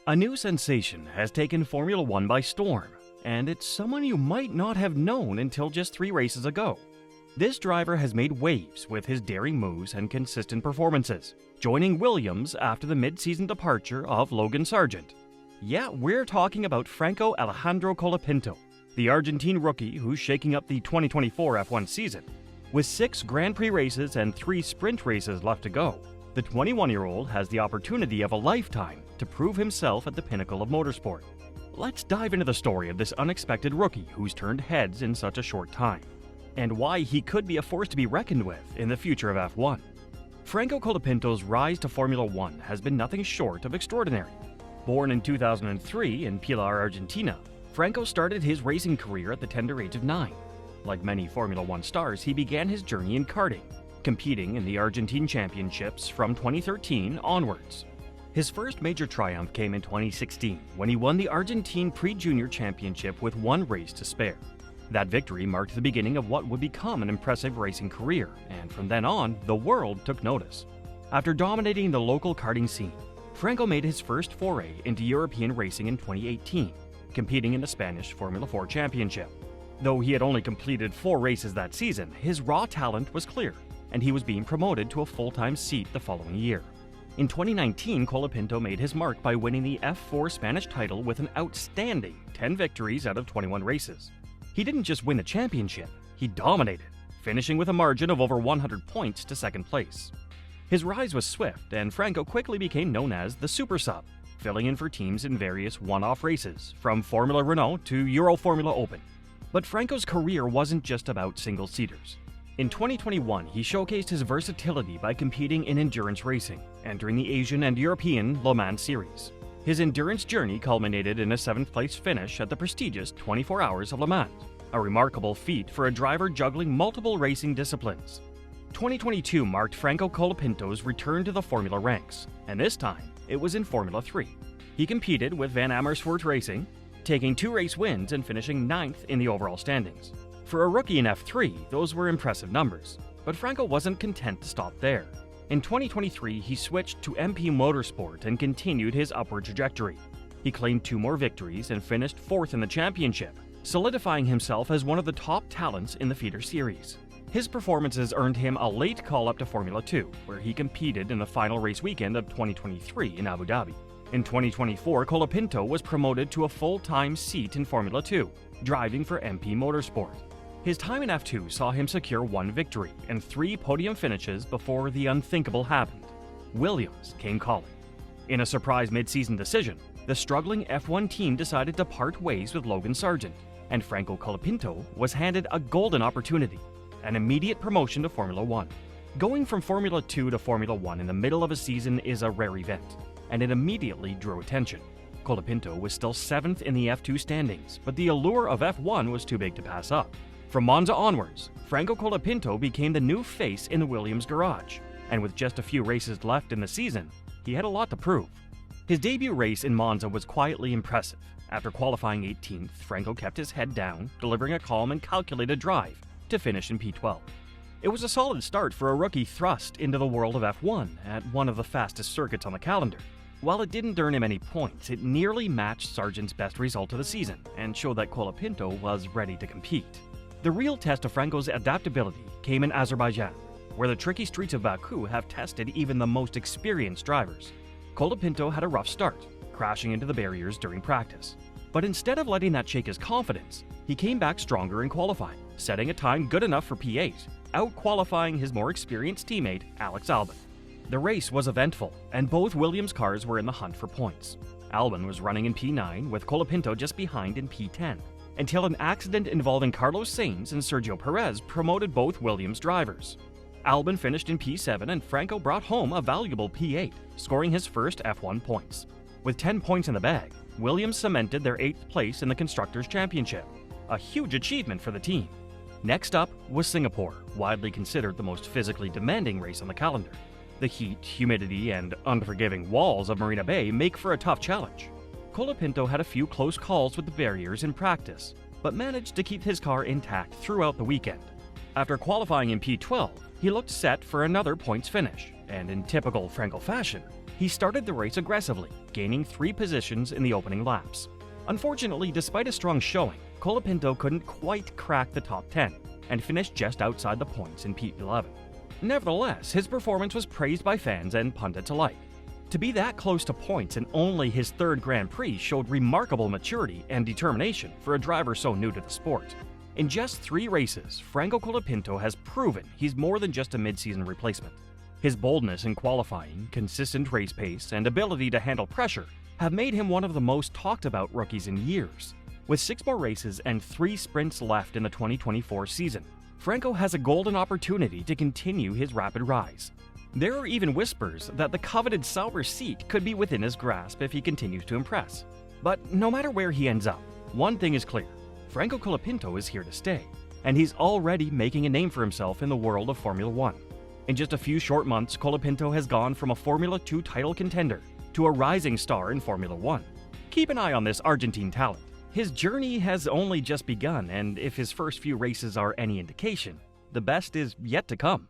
A new sensation has taken Formula One by storm, and it's someone you might not have known until just 3 races ago. This driver has made waves with his daring moves and consistent performances, joining Williams after the mid-season departure of Logan Sargeant. Yeah, we're talking about Franco Alejandro Colapinto, the Argentine rookie who's shaking up the 2024 F1 season. With 6 Grand Prix races and 3 sprint races left to go, the 21-year-old has the opportunity of a lifetime to prove himself at the pinnacle of motorsport. Let's dive into the story of this unexpected rookie who's turned heads in such a short time, and why he could be a force to be reckoned with in the future of F1. Franco Colapinto's rise to Formula One has been nothing short of extraordinary. Born in 2003 in Pilar, Argentina, Franco started his racing career at the tender age of 9. Like many Formula One stars, he began his journey in karting, competing in the Argentine championships from 2013 onwards. His first major triumph came in 2016 when he won the Argentine Pre-Junior Championship with 1 race to spare. That victory marked the beginning of what would become an impressive racing career, and from then on, the world took notice. After dominating the local karting scene, Franco made his first foray into European racing in 2018, competing in the Spanish Formula 4 Championship. Though he had only completed 4 races that season, his raw talent was clear, and he was being promoted to a full-time seat the following year. In 2019, Colapinto made his mark by winning the F4 Spanish title with an outstanding 10 victories out of 21 races. He didn't just win the championship, he dominated, finishing with a margin of over 100 points to second place. His rise was swift, and Franco quickly became known as the Super Sub, filling in for teams in various one-off races, from Formula Renault to Euro Formula Open. But Franco's career wasn't just about single-seaters. In 2021, he showcased his versatility by competing in endurance racing, entering the Asian and European Le Mans Series. His endurance journey culminated in a 7th-place finish at the prestigious 24 Hours of Le Mans, a remarkable feat for a driver juggling multiple racing disciplines. 2022 marked Franco Colapinto's return to the Formula ranks, and this time, it was in Formula 3. He competed with Van Amersfoort Racing, taking 2 race wins and finishing 9th in the overall standings. For a rookie in F3, those were impressive numbers, but Franco wasn't content to stop there. In 2023, he switched to MP Motorsport and continued his upward trajectory. He claimed 2 more victories and finished 4th in the championship, solidifying himself as one of the top talents in the feeder series. His performances earned him a late call-up to Formula 2, where he competed in the final race weekend of 2023 in Abu Dhabi. In 2024, Colapinto was promoted to a full-time seat in Formula 2, driving for MP Motorsport. His time in F2 saw him secure 1 victory and 3 podium finishes before the unthinkable happened. Williams came calling. In a surprise mid-season decision, the struggling F1 team decided to part ways with Logan Sargeant, and Franco Colapinto was handed a golden opportunity, an immediate promotion to Formula 1. Going from Formula 2 to Formula 1 in the middle of a season is a rare event, and it immediately drew attention. Colapinto was still 7th in the F2 standings, but the allure of F1 was too big to pass up. From Monza onwards, Franco Colapinto became the new face in the Williams garage, and with just a few races left in the season, he had a lot to prove. His debut race in Monza was quietly impressive. After qualifying 18th, Franco kept his head down, delivering a calm and calculated drive to finish in P12. It was a solid start for a rookie thrust into the world of F1 at one of the fastest circuits on the calendar. While it didn't earn him any points, it nearly matched Sargeant's best result of the season and showed that Colapinto was ready to compete. The real test of Franco's adaptability came in Azerbaijan, where the tricky streets of Baku have tested even the most experienced drivers. Colapinto had a rough start, crashing into the barriers during practice. But instead of letting that shake his confidence, he came back stronger in qualifying, setting a time good enough for P8, out-qualifying his more experienced teammate, Alex Albon. The race was eventful, and both Williams cars were in the hunt for points. Albon was running in P9, with Colapinto just behind in P10, until an accident involving Carlos Sainz and Sergio Perez promoted both Williams drivers. Albon finished in P7 and Franco brought home a valuable P8, scoring his first F1 points. With 10 points in the bag, Williams cemented their 8th place in the Constructors' Championship, a huge achievement for the team. Next up was Singapore, widely considered the most physically demanding race on the calendar. The heat, humidity, and unforgiving walls of Marina Bay make for a tough challenge. Colapinto had a few close calls with the barriers in practice, but managed to keep his car intact throughout the weekend. After qualifying in P12, he looked set for another points finish, and in typical Franco fashion, he He started the race aggressively, gaining 3 positions in the opening laps. Unfortunately, despite a strong showing, Colapinto couldn't quite crack the top 10 and finished just outside the points in P11. Nevertheless, his performance was praised by fans and pundits alike. To be that close to points in only his 3rd Grand Prix showed remarkable maturity and determination for a driver so new to the sport. In just 3 races, Franco Colapinto has proven he's more than just a mid-season replacement. His boldness in qualifying, consistent race pace, and ability to handle pressure have made him one of the most talked about rookies in years. With 6 more races and 3 sprints left in the 2024 season, Franco has a golden opportunity to continue his rapid rise. There are even whispers that the coveted Sauber seat could be within his grasp if he continues to impress. But no matter where he ends up, one thing is clear: Franco Colapinto is here to stay, and he's already making a name for himself in the world of Formula 1. In just a few short months, Colapinto has gone from a Formula 2 title contender to a rising star in Formula 1. Keep an eye on this Argentine talent. His journey has only just begun, and if his first few races are any indication, the best is yet to come.